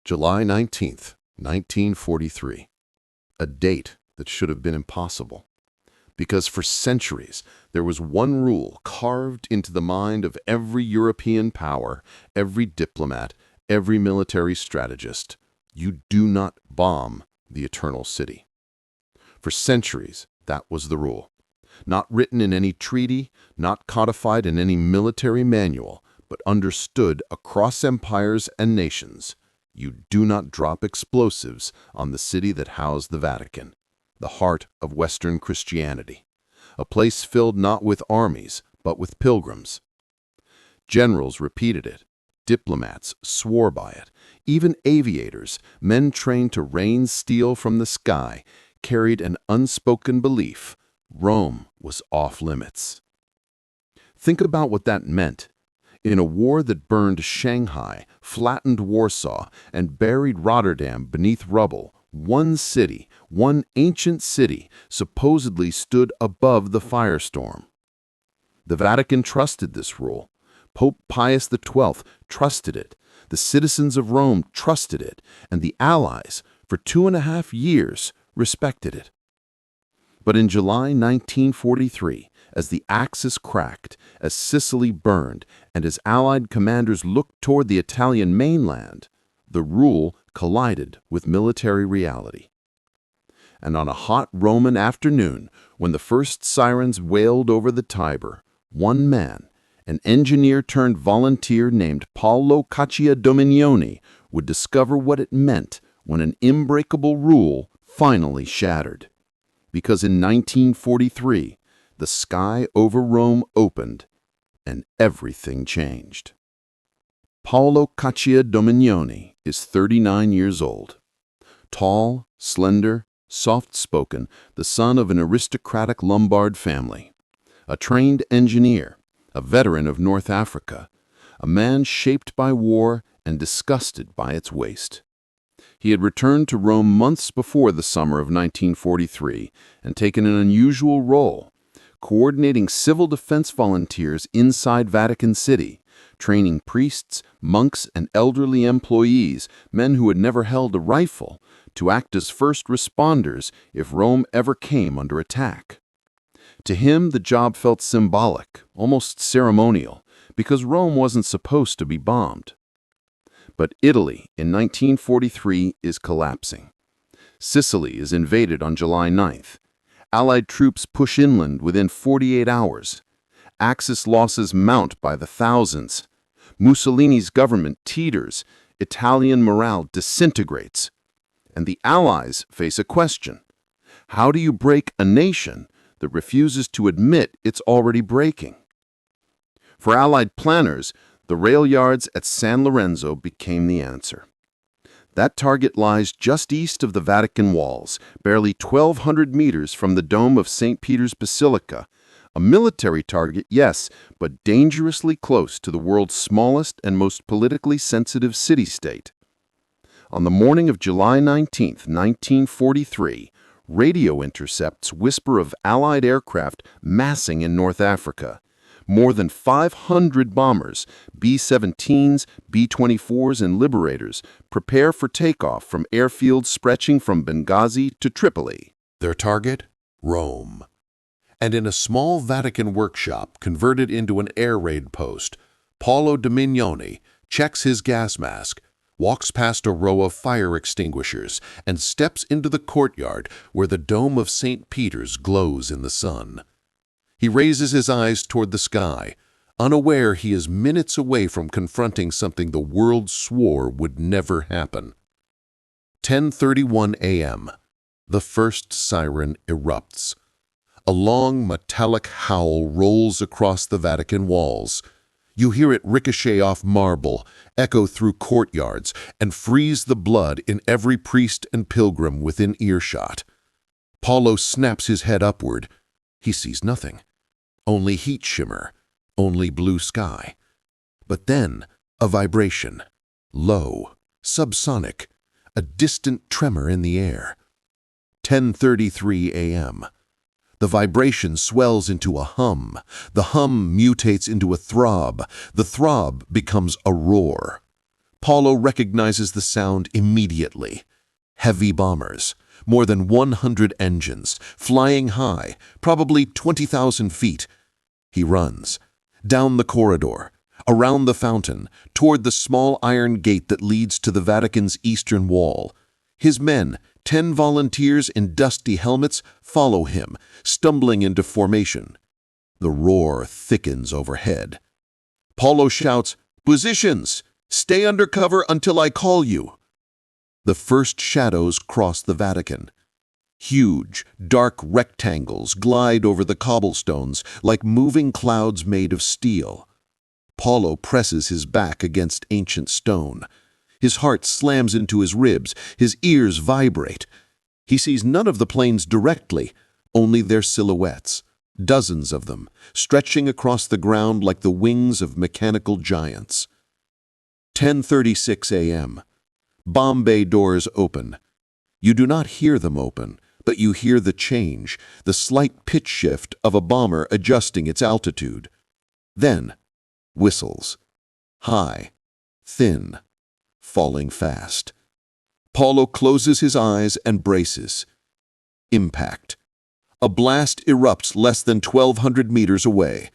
July 19th, 1943. A date that should have been impossible. Because for centuries, there was one rule carved into the mind of every European power, every diplomat, every military strategist. You do not bomb the Eternal City. For centuries, that was the rule. Not written in any treaty, not codified in any military manual, but understood across empires and nations. You do not drop explosives on the city that housed the Vatican, the heart of Western Christianity, a place filled not with armies, but with pilgrims. Generals repeated it. Diplomats swore by it. Even aviators, men trained to rain steel from the sky, carried an unspoken belief: Rome was off limits. Think about what that meant. In a war that burned Shanghai, flattened Warsaw, and buried Rotterdam beneath rubble, one city, one ancient city, supposedly stood above the firestorm. The Vatican trusted this rule. Pope Pius XII trusted it. The citizens of Rome trusted it, and the Allies, for 2.5 years, respected it. But in July 1943, as the Axis cracked, as Sicily burned, and as Allied commanders looked toward the Italian mainland, the rule collided with military reality. And on a hot Roman afternoon, when the first sirens wailed over the Tiber, one man, an engineer-turned-volunteer named Paolo Caccia Dominioni, would discover what it meant when an unbreakable rule finally shattered. Because in 1943, the sky over Rome opened, and everything changed. Paolo Caccia Dominioni is 39 years old. Tall, slender, soft-spoken, the son of an aristocratic Lombard family. A trained engineer, a veteran of North Africa, a man shaped by war and disgusted by its waste. He had returned to Rome months before the summer of 1943 and taken an unusual role, coordinating civil defense volunteers inside Vatican City, training priests, monks, and elderly employees, men who had never held a rifle, to act as first responders if Rome ever came under attack. To him, the job felt symbolic, almost ceremonial, because Rome wasn't supposed to be bombed. But Italy in 1943 is collapsing. Sicily is invaded on July 9th. Allied troops push inland within 48 hours. Axis losses mount by the thousands. Mussolini's government teeters. Italian morale disintegrates. And the Allies face a question. How do you break a nation that refuses to admit it's already breaking? For Allied planners, the rail yards at San Lorenzo became the answer. That target lies just east of the Vatican walls, barely 1,200 meters from the dome of St. Peter's Basilica. A military target, yes, but dangerously close to the world's smallest and most politically sensitive city-state. On the morning of July 19, 1943, radio intercepts whisper of Allied aircraft massing in North Africa. More than 500 bombers, B-17s, B-24s, and Liberators prepare for takeoff from airfields stretching from Benghazi to Tripoli. Their target? Rome. And in a small Vatican workshop converted into an air raid post, Paolo Dominioni checks his gas mask, walks past a row of fire extinguishers, and steps into the courtyard where the dome of St. Peter's glows in the sun. He raises his eyes toward the sky, unaware he is minutes away from confronting something the world swore would never happen. 10:31 a.m. The first siren erupts. A long metallic howl rolls across the Vatican walls. You hear it ricochet off marble, echo through courtyards, and freeze the blood in every priest and pilgrim within earshot. Paolo snaps his head upward. He sees nothing. Only heat shimmer, only blue sky. But then, a vibration. Low, subsonic, a distant tremor in the air. 10:33 a.m. The vibration swells into a hum. The hum mutates into a throb. The throb becomes a roar. Paolo recognizes the sound immediately. Heavy bombers, more than 100 engines, flying high, probably 20,000 feet. He runs, down the corridor, around the fountain, toward the small iron gate that leads to the Vatican's eastern wall. His men, 10 volunteers in dusty helmets, follow him, stumbling into formation. The roar thickens overhead. Paolo shouts, "Positions! Stay under cover until I call you." The first shadows cross the Vatican. Huge, dark rectangles glide over the cobblestones like moving clouds made of steel. Paolo presses his back against ancient stone. His heart slams into his ribs, his ears vibrate. He sees none of the planes directly, only their silhouettes, dozens of them, stretching across the ground like the wings of mechanical giants. 10:36 a.m. Bomb bay doors open. You do not hear them open, but you hear the change, the slight pitch shift of a bomber adjusting its altitude. Then, whistles. High, thin, falling fast. Paolo closes his eyes and braces. Impact. A blast erupts less than 1,200 meters away.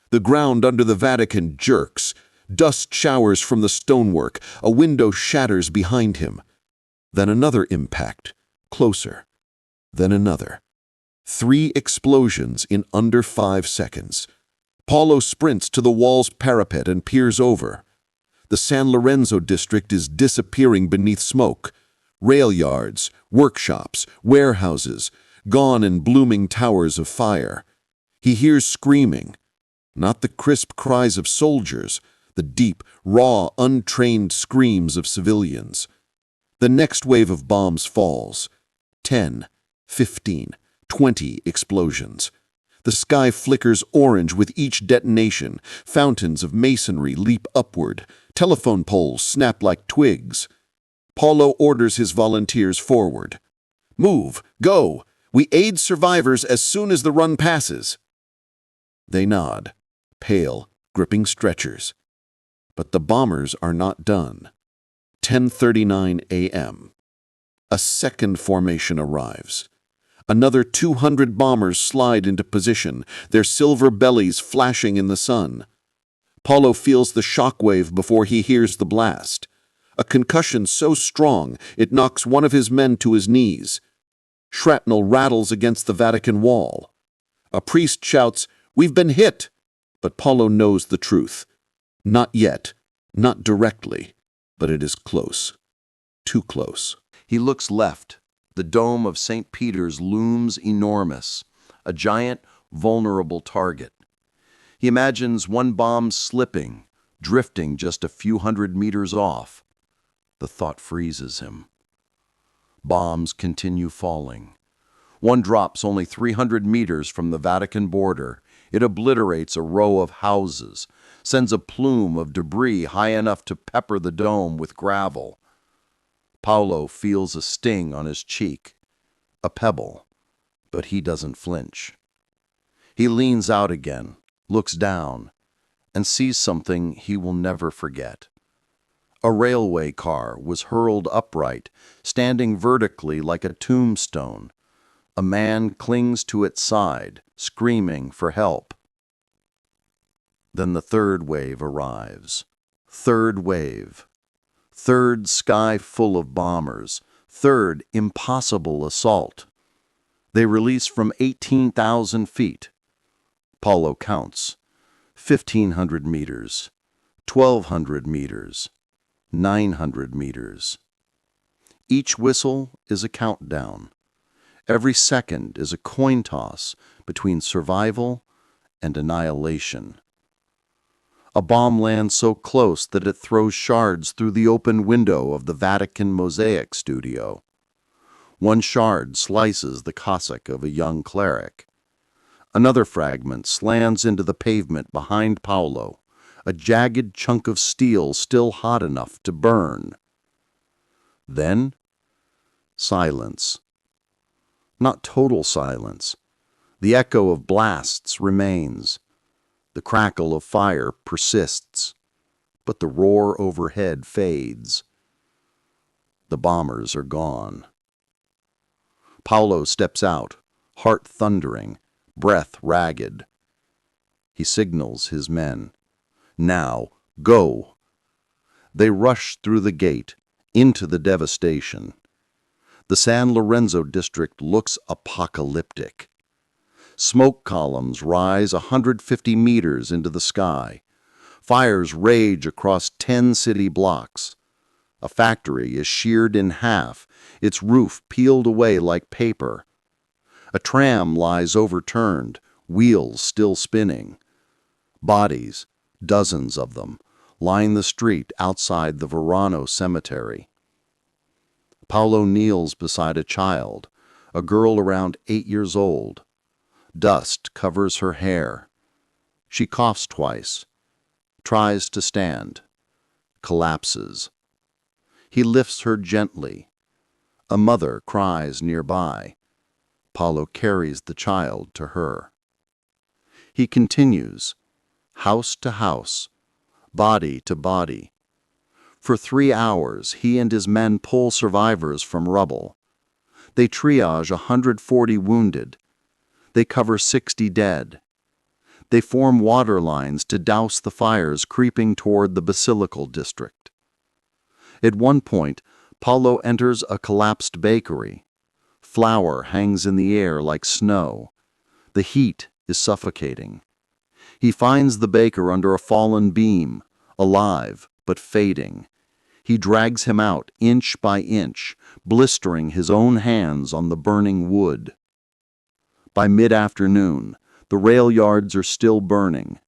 The ground under the Vatican jerks. Dust showers from the stonework. A window shatters behind him. Then another impact, closer. Then another. 3 explosions in under 5 seconds. Paolo sprints to the wall's parapet and peers over. The San Lorenzo district is disappearing beneath smoke. Rail yards, workshops, warehouses, gone in blooming towers of fire. He hears screaming, not the crisp cries of soldiers, the deep, raw, untrained screams of civilians. The next wave of bombs falls. 10, 15, 20 explosions. The sky flickers orange with each detonation. Fountains of masonry leap upward. Telephone poles snap like twigs. Paolo orders his volunteers forward. "Move! Go! We aid survivors as soon as the run passes." They nod, pale, gripping stretchers. But the bombers are not done. 10:39 a.m. A second formation arrives. Another 200 bombers slide into position, their silver bellies flashing in the sun. Paolo feels the shockwave before he hears the blast. A concussion so strong it knocks one of his men to his knees. Shrapnel rattles against the Vatican wall. A priest shouts, "We've been hit!" But Paolo knows the truth. Not yet, not directly, but it is close. Too close. He looks left. The dome of St. Peter's looms enormous, a giant, vulnerable target. He imagines one bomb slipping, drifting just a few hundred meters off. The thought freezes him. Bombs continue falling. One drops only 300 meters from the Vatican border. It obliterates a row of houses, sends a plume of debris high enough to pepper the dome with gravel. Paolo feels a sting on his cheek, a pebble, but he doesn't flinch. He leans out again, looks down, and sees something he will never forget. A railway car was hurled upright, standing vertically like a tombstone. A man clings to its side, screaming for help. Then the third wave arrives. Third wave. Third sky full of bombers. Third impossible assault. They release from 18,000 feet. Paolo counts. 1,500 meters. 1,200 meters. 900 meters. Each whistle is a countdown. Every second is a coin toss between survival and annihilation. A bomb lands so close that it throws shards through the open window of the Vatican mosaic studio. One shard slices the cassock of a young cleric. Another fragment slams into the pavement behind Paolo, a jagged chunk of steel still hot enough to burn. Then, silence. Not total silence. The echo of blasts remains. The crackle of fire persists, but the roar overhead fades. The bombers are gone. Paolo steps out, heart thundering, breath ragged. He signals his men. Now, go! They rush through the gate, into the devastation. The San Lorenzo district looks apocalyptic. Smoke columns rise 150 meters into the sky. Fires rage across 10 city blocks. A factory is sheared in half, its roof peeled away like paper. A tram lies overturned, wheels still spinning. Bodies, dozens of them, line the street outside the Verano cemetery. Paolo kneels beside a child, a girl around 8 years old. Dust covers her hair. She coughs twice, tries to stand, collapses. He lifts her gently. A mother cries nearby. Paolo carries the child to her. He continues, house to house, body to body. For 3 hours, he and his men pull survivors from rubble. They triage 140 wounded. They cover 60 dead. They form water lines to douse the fires creeping toward the Basilical district. At one point, Paolo enters a collapsed bakery. Flour hangs in the air like snow. The heat is suffocating. He finds the baker under a fallen beam, alive but fading. He drags him out inch by inch, blistering his own hands on the burning wood. By mid-afternoon, the rail yards are still burning.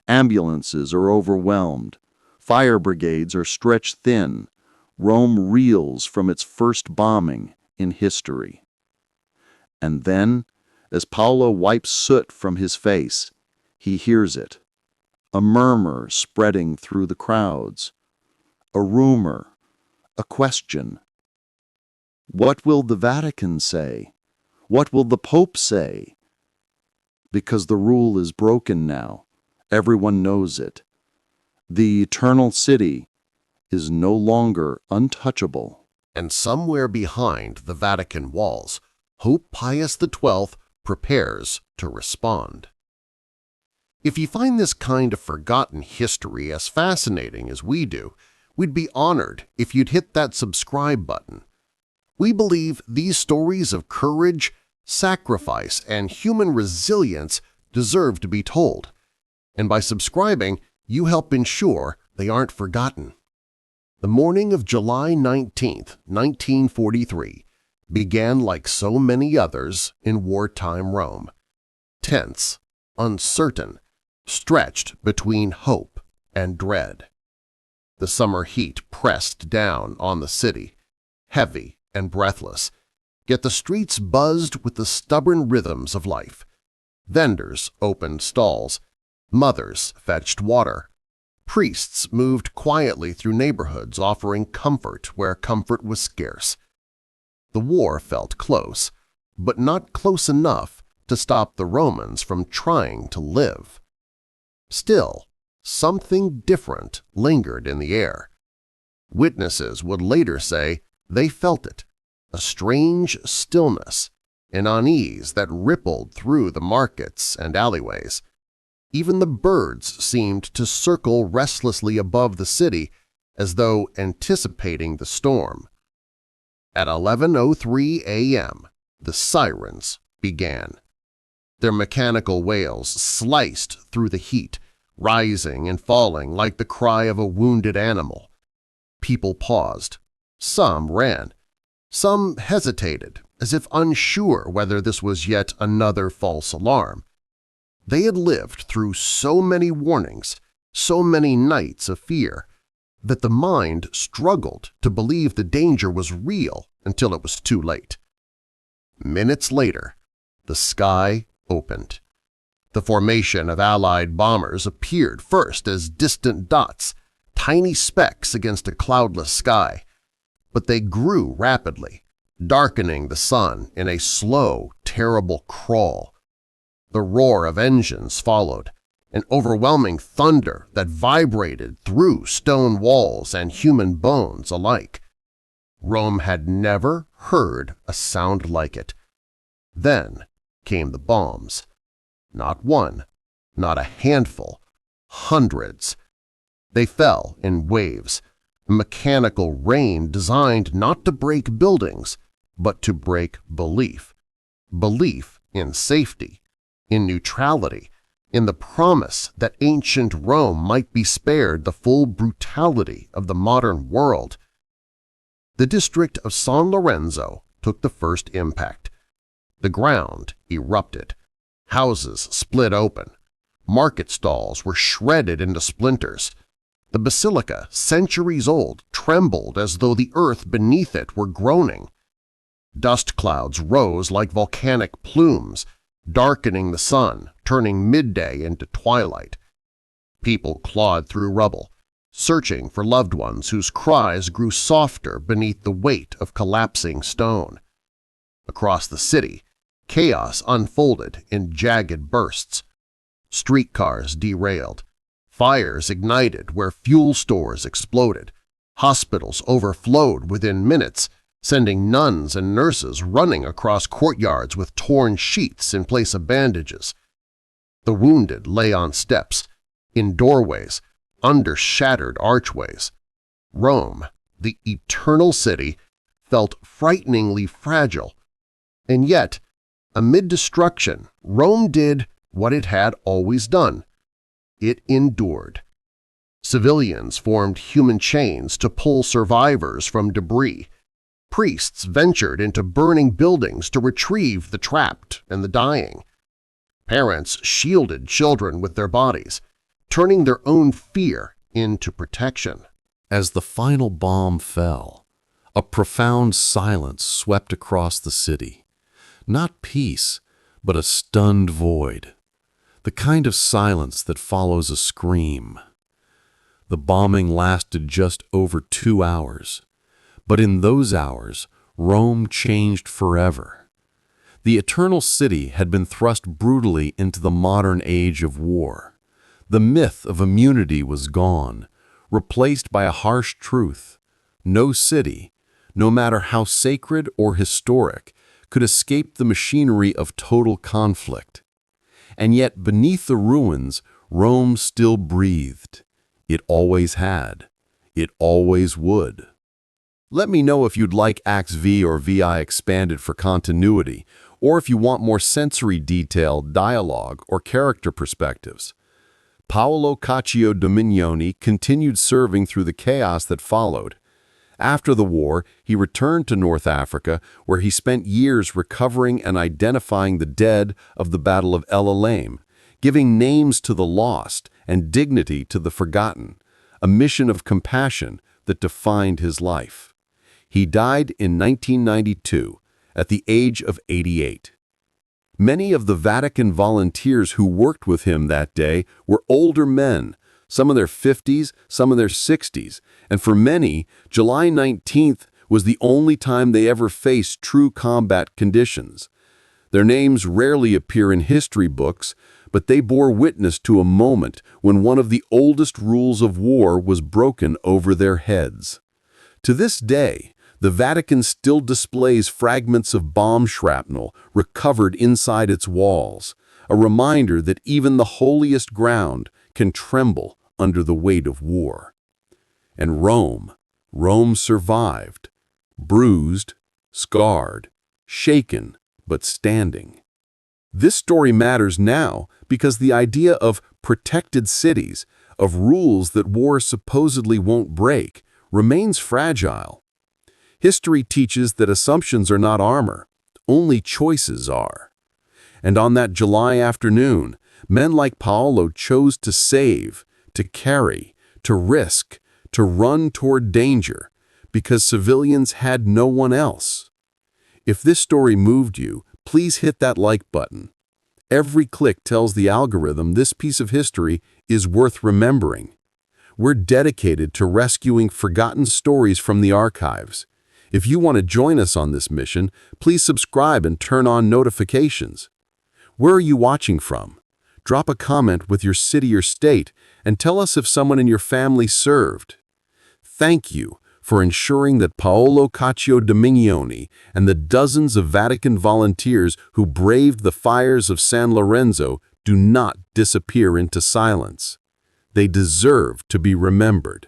Ambulances are overwhelmed. Fire brigades are stretched thin. Rome reels from its first bombing in history. And then, as Paolo wipes soot from his face, he hears it. A murmur spreading through the crowds. A rumor. A question. What will the Vatican say? What will the Pope say? Because the rule is broken now. Everyone knows it. The eternal city is no longer untouchable. And somewhere behind the Vatican walls, Pope Pius XII prepares to respond. If you find this kind of forgotten history as fascinating as we do, we'd be honored if you'd hit that subscribe button. We believe these stories of courage, sacrifice, and human resilience deserve to be told, and by subscribing, you help ensure they aren't forgotten. The morning of July 19, 1943, began like so many others in wartime Rome. Tense, uncertain, stretched between hope and dread. The summer heat pressed down on the city, heavy and breathless, yet the streets buzzed with the stubborn rhythms of life. Vendors opened stalls, mothers fetched water, priests moved quietly through neighborhoods offering comfort where comfort was scarce. The war felt close, but not close enough to stop the Romans from trying to live. Still, something different lingered in the air. Witnesses would later say they felt it, a strange stillness, an unease that rippled through the markets and alleyways. Even the birds seemed to circle restlessly above the city as though anticipating the storm. At 11:03 a.m., the sirens began. Their mechanical wails sliced through the heat, rising and falling like the cry of a wounded animal. People paused. Some ran. Some hesitated, as if unsure whether this was yet another false alarm. They had lived through so many warnings, so many nights of fear, that the mind struggled to believe the danger was real until it was too late. Minutes later, the sky opened. The formation of Allied bombers appeared first as distant dots, tiny specks against a cloudless sky, but they grew rapidly, darkening the sun in a slow, terrible crawl. The roar of engines followed, an overwhelming thunder that vibrated through stone walls and human bones alike. Rome had never heard a sound like it. Then came the bombs. Not one, not a handful, hundreds. They fell in waves, a mechanical rain designed not to break buildings, but to break belief. Belief in safety, in neutrality, in the promise that ancient Rome might be spared the full brutality of the modern world. The district of San Lorenzo took the first impact. The ground erupted. Houses split open. Market stalls were shredded into splinters. The basilica, centuries old, trembled as though the earth beneath it were groaning. Dust clouds rose like volcanic plumes, darkening the sun, turning midday into twilight. People clawed through rubble, searching for loved ones whose cries grew softer beneath the weight of collapsing stone. Across the city, chaos unfolded in jagged bursts. Streetcars derailed. Fires ignited where fuel stores exploded. Hospitals overflowed within minutes, sending nuns and nurses running across courtyards with torn sheets in place of bandages. The wounded lay on steps, in doorways, under shattered archways. Rome, the eternal city, felt frighteningly fragile. And yet, amid destruction, Rome did what it had always done. It endured. Civilians formed human chains to pull survivors from debris. Priests ventured into burning buildings to retrieve the trapped and the dying. Parents shielded children with their bodies, turning their own fear into protection. As the final bomb fell, a profound silence swept across the city. Not peace, but a stunned void. The kind of silence that follows a scream. The bombing lasted just over 2 hours, but in those hours, Rome changed forever. The eternal city had been thrust brutally into the modern age of war. The myth of immunity was gone, replaced by a harsh truth. No city, no matter how sacred or historic, could escape the machinery of total conflict. And yet beneath the ruins, Rome still breathed. It always had. It always would. Let me know if you'd like Acts V or VI expanded for continuity, or if you want more sensory detail, dialogue, or character perspectives. Paolo Caccia Dominioni continued serving through the chaos that followed. After the war, he returned to North Africa, where he spent years recovering and identifying the dead of the Battle of El Alamein, giving names to the lost and dignity to the forgotten, a mission of compassion that defined his life. He died in 1992, at the age of 88. Many of the Vatican volunteers who worked with him that day were older men, some in their 50s, some in their 60s, and for many, July 19th was the only time they ever faced true combat conditions. Their names rarely appear in history books, but they bore witness to a moment when one of the oldest rules of war was broken over their heads. To this day, the Vatican still displays fragments of bomb shrapnel recovered inside its walls, a reminder that even the holiest ground can tremble under the weight of war. And Rome survived, bruised, scarred, shaken, but standing. This story matters now because the idea of protected cities, of rules that war supposedly won't break, remains fragile. History teaches that assumptions are not armor, only choices are. And on that July afternoon, men like Paolo chose to save, to carry, to risk, to run toward danger, because civilians had no one else. If this story moved you, please hit that like button. Every click tells the algorithm this piece of history is worth remembering. We're dedicated to rescuing forgotten stories from the archives. If you want to join us on this mission, please subscribe and turn on notifications. Where are you watching from? drop a comment with your city or state, and tell us if someone in your family served. Thank you for ensuring that Paolo Caccia Dominioni and the dozens of Vatican volunteers who braved the fires of San Lorenzo do not disappear into silence. They deserve to be remembered.